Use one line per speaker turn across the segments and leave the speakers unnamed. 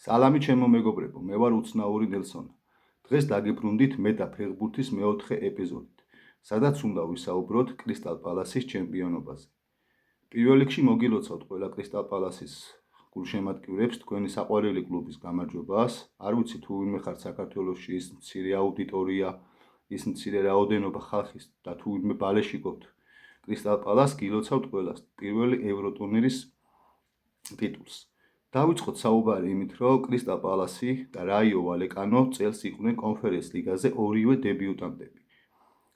სალამი ჩემო მეგობრებო, მე ვარ უცნაური ნელსონა. დღეს დაგიბრუნდით მე და ფეხბურთის მეოთხე ეპიზოდით, სადაც უნდა ვისაუბროთ კრისტალ პალასის ჩემპიონობაზე. პირველ რიგში მოგილოცავთ ყველა კრისტალ პალასის გულშემატკივრებს თქვენი საყვარელი კლუბის გამარჯვებას. არ ვიცი თუ ვინმე ხართ საქართველოში ის მცირე აუდიტორია, ის მცირე რაოდენობა ხალხის და თუ ვინმე ბალეში გქონთ კრისტალ პალას, გილოცავთ ყველას პირველი ევროტურნირის ტიტულს. დავიწყოთ საუბარი იმით, რომ კრისტალ პალასი და რაიო ვალეკანო წელს იყვნენ კონფერენს ლიგაზე ორივე დებიუტანტები.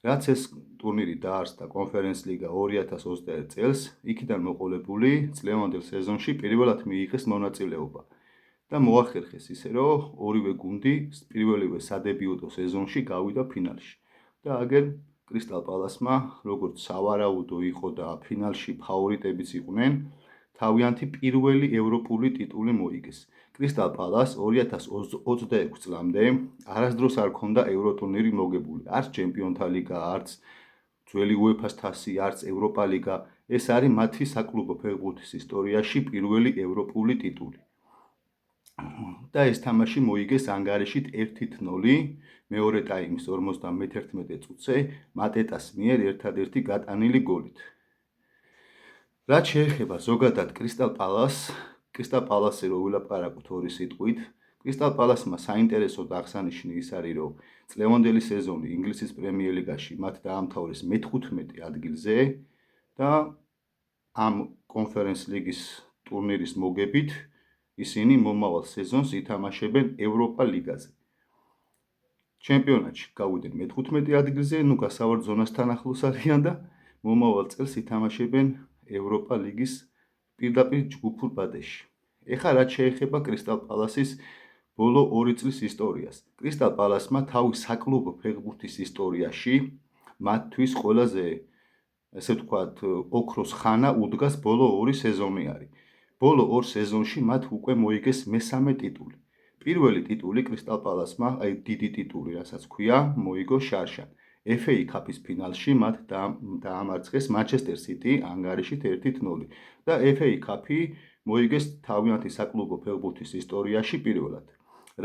რაც ეს ტურნირი დაარსდა კონფერენს ლიგა 2021 წელს, იქიდან მოყოლებული წლევანდელ სეზონში პირველად მიიღეს მონაწილეობა და მოახერხეს ისე, რომ ორივე გუნდი პირველივე სადებიუტო სეზონში გავიდა ფინალში. და აგერ კრისტალ პალასმა, როგორც სავარაუდო იყო და ფინალში ფავორიტებიც იყვნენ, თავიანთი პირველი ევროპული ტიტული მოიგეს. კრისტალ პალას 2026 წლამდე არასდროს არ ქონდა ევროტურნირი მოგებული. არც ჩემპიონთა ლიგა, არც ძველი უეფა-ს თასი, არც ევროპა ლიგა. ეს არის მათი საკლუბო ფეხბურთის ისტორიაში პირველი ევროპული ტიტული. და ეს თამაში მოიგეს ანგარიშით 1-0 მეორე ტაიმის 51 წუთზე მატეტას მიერ ერთადერთი გატანილი გოლით. რაც შეეხება ზოგადად კრისტალ პალასზე რო ვილაპარაკოთ ორი სიტყვით, კრისტალ პალასმა საინტერესოდ აღსანიშნი ის არის, რომ წლევანდელი სეზონი ინგლისის პრემიერ ლიგაში მათ დაამთავრეს მე-15 ადგილზე და ამ კონფერენს ლიგის ტურნირის მოგებით ისინი მომავალ სეზონს ითამაშებენ ევროპა ლიგაზე. ჩემპიონატში გავიდნენ მე-15 ადგილზე, გასავართ ზონასთან ახლოს არიან და მომავალ წელს ითამაშებენ ევროპა ლიგის პირდაპირ ჯგუფურ ბადეში. ეხლა რაც შეეხება კრისტალ პალასის ბოლო 2 წლის ისტორიას. კრისტალ პალასმა თავის საკლუბო ფეხბურთის ისტორიაში მათთვის ყველაზე, ესე ვთქვათ, ოქროს ხანა უდგას ბოლო 2 სეზონი არის. ბოლო 2 სეზონში მათ უკვე მოიგეს მესამე ტიტული. პირველი ტიტული კრისტალ პალასმა, აი დიდი ტიტული, რასაც ქვია, მოიგო შარშან. FA Cup-ის ფინალში მათ დაამარცხეს Manchester City ანგარიშით 1-0 და FA Cup-ი მოიგეს თავიანთი საკლუბო ფეხბურთის ისტორიაში პირველად.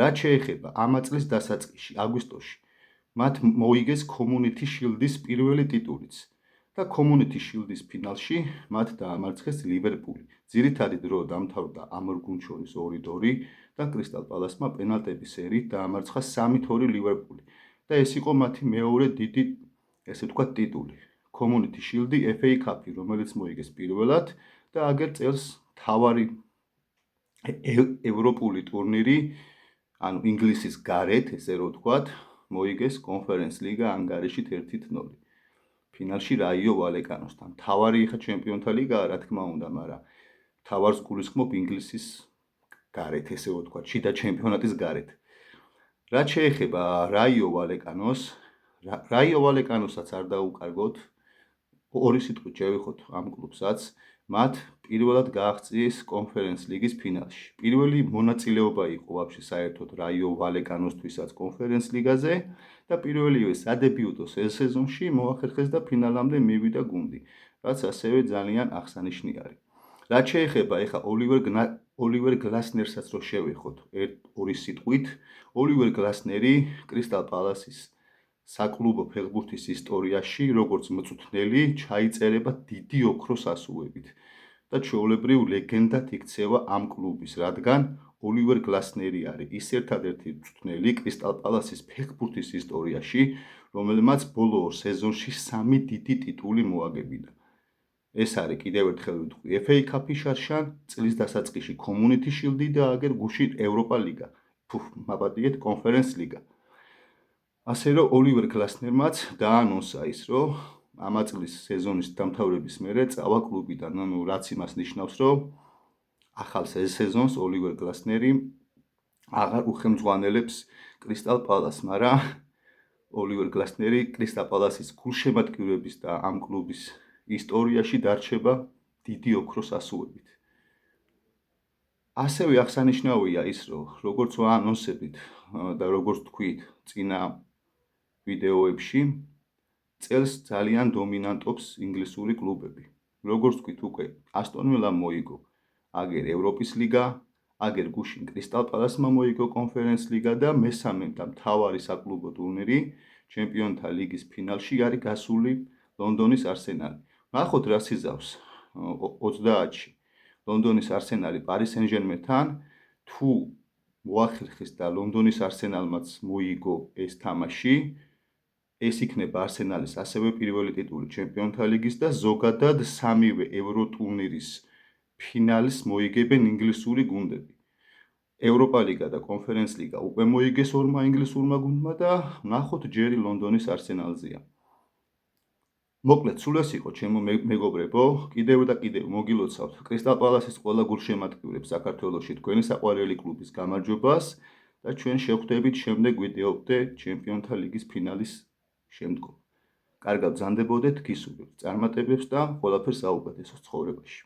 რაც შეეხება ამ წლის დასაწყისში, აგვისტოში, მათ მოიგეს Community Shield-ის პირველი ტიტულიც და Community Shield-ის ფინალში მათ დაამარცხეს ლივერპული. ძირითადი დრო დამთავრდა ამ ორ გუნდს შორის 2-2 და კრისტალ პალასმა პენალტების სერიით დაამარცხა 3-2 ლივერპული. და ეს იყო მათი მეორე დიდი, ესე ვთქვათ, ტიტული. Community Shield-ი, FA Cup-ი, რომელიც მოიგეს პირველად და აგერ წელს თავარი ევროპული ტურნირი, ანუ ინგლისის გარეთ, ესე რომ ვთქვათ, მოიგეს კონფერენს ლიგა ანგარიშით 1-0. ფინალში რაიო ვალეკანოსთან. თავარი ხა ჩემპიონთა ლიგაა, რა თქმა უნდა, მაგრამ თავარს გულისხმობ ინგლისის გარეთ, ესე რომ ვთქვათ, შიდა ჩემპიონატის გარეთ. რაც შეეხება რაიო ვალეკანოსაც არ დაუკარგოთ, ორი სიტყვით შევიხოთ ამ კლუბსაც, მათ პირველად გააღწიეს კონფერენს ლიგის ფინალში. პირველი მონაწილეობა იყო ვაფშე საერთოდ რაიო ვალეკანოსთვისაც კონფერენს ლიგაზე და პირველივე სადებიუტო სეზონში მოახერხეს და ფინალამდე მივიდა გუნდი, რაც ასევე ძალიან აღსანიშნი არის. რაც შეეხება ეხა ოლივერ გლასნერსაც რო შევეხოთ ორი სიტყვით, ოლივერ გლასნერი კრისტალ პალასის საკლუბო ფეხბურთის ისტორიაში როგორც მწვრთნელი ჩაიწერება დიდი ოქროს ასუებით და ჩვეულებრივ ლეგენდად იქცევა ამ კლუბის, რადგან ოლივერ გლასნერი არის ის ერთადერთი მწვრთნელი კრისტალ პალასის ფეხბურთის ისტორიაში, რომელმაც ბოლო 2 სეზონში 3 დიდი ტიტული მოაგებინა. ეს არის კიდევ ერთხელ ვიტყვი FA Cup-ი შარშან, წლის დასაწყისში Community Shield-ი და აგერ გუშინ ევროპა ლიგა. მაპატიეთ კონფერენს ლიგა. ასე რომ ოლივერ გლასნერმაც დაანონსა ის, რომ ამ წლის სეზონის დამთავრების მერე წავა კლუბიდან, ანუ რაც იმას ნიშნავს, რომ ახალ სეზონს ოლივერ გლასნერი აღარ უხელმძღვანელებს კრისტალ პალასს, მაგრამ ოლივერ გლასნერი კრისტალ პალასის გულშემატკივრების და ამ კლუბის ისტორიაში დარჩება დიდი ოქროს ასუებით. ასევე აღსანიშნავია ის, რომ როგორც ვაანონსებით და როგორც თქვით წინა ვიდეოებში, წელს ძალიან დომინანტობს ინგლისური კლუბები. როგორც თქვით უკვე, ასტონ ვილამ მოიგო აგერ ევროპის ლიგა, აგერ გუშინ კრისტალ პალასმა მოიგო კონფერენს ლიგა და მესამე და მთავარი საკლუბო ტურნირი ჩემპიონთა ლიგის ფინალში არის გასული ლონდონის არსენალი. ნახოთ რა სიზავს 30-ში ლონდონის არსენალი პარი სენ-ჟერმენთან თუ მოახერხეს და ლონდონის არსენალმაც მოიგო ეს თამაში, ეს იქნება არსენალის ასევე პირველი ტიტული ჩემპიონთა ლიგის და ზოგადად სამივე ევროტურნირის ფინალის მოიგებენ ინგლისური გუნდები. ევროპა ლიგა და კონფერენს ლიგა უკვე მოიგეს ორმა ინგლისურმა გუნდმა და ნახოთ ჯერი ლონდონის არსენალზეა. მოკლედ, სულ ეს იყო ჩემო მეგობრებო, კიდევ და კიდევ მოგილოცავთ კრისტალ პალასის ყველა გულშემატკივრებს საქართველოში თქვენი საყვარელი კლუბის გამარჯვებას და ჩვენ შევხვდებით შემდეგ ვიდეოებზე ჩემპიონთა ლიგის ფინალის შემდგომ. კარგად ბრძანდებოდეთ, გისურვებთ წარმატებებს და ყველაფერს საუკეთესოს ცხოვრებაში.